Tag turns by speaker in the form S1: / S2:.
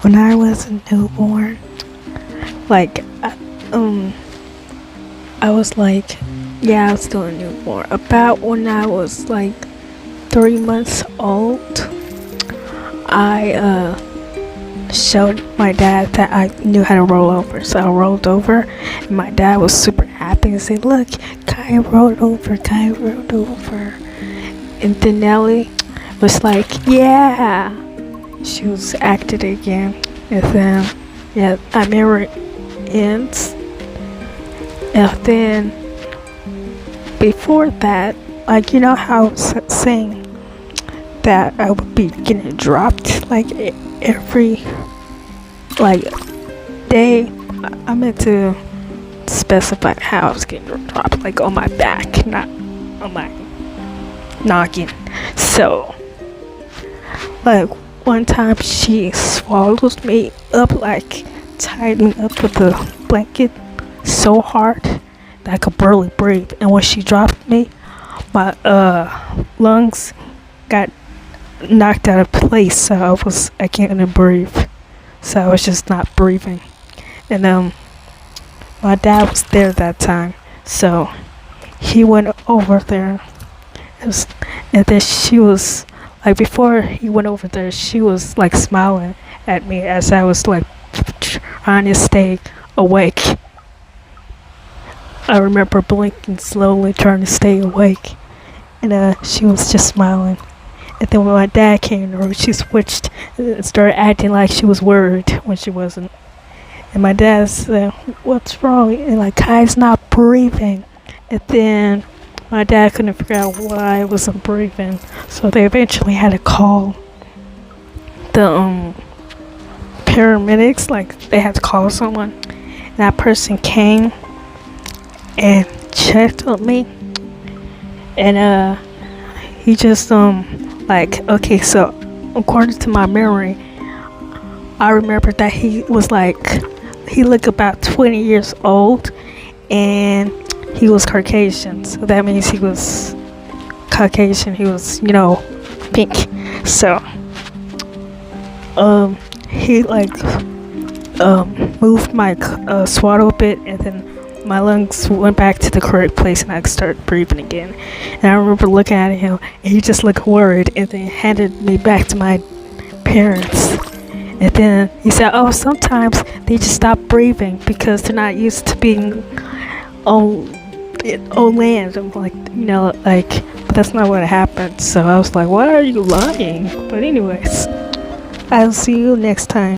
S1: When I was a newborn, like, I was like, yeah, I was still a newborn. About when I was like 3 months old, I showed my dad that I knew how to roll over. So I rolled over, and my dad was super happy and said, "Look, Kaya rolled over, Kaya rolled over." And then Nellie was like, "Yeah." She was acting again, and then yeah, I remember it ends. And then before that, like you know how I was saying that I would be getting dropped like every like day. I meant to specify how I was getting dropped, like on my back, not on my noggin. So, like one time she swallowed me up, like tied me up with a blanket so hard that I could barely breathe. And when she dropped me, my lungs got knocked out of place, so I can't breathe. So I was just not breathing. And my dad was there that time, so he went over there. And then she was like, before he went over there, she was like smiling at me as I was like trying to stay awake. I remember blinking slowly, trying to stay awake, and she was just smiling. And then when my dad came in the room, she switched and started acting like she was worried when she wasn't. And my dad said, "What's wrong?" And like, "Kai's not breathing." And then my dad couldn't figure out why I wasn't breathing, so they eventually had to call the paramedics. Like they had to call someone, and that person came and checked on me, and he just like, okay, so according to my memory, I remember that he was like, he looked about 20 years old, and he was Caucasian, so that means he was Caucasian. He was, pink. So he like moved my swaddle a bit, and then my lungs went back to the correct place, and I started breathing again. And I remember looking at him, and he just looked worried, and then handed me back to my parents. And then he said, "Oh, sometimes they just stop breathing because they're not used to being on land." I'm like, but that's not what happened. So I was like, "Why are you lying?" But anyways, I'll see you next time.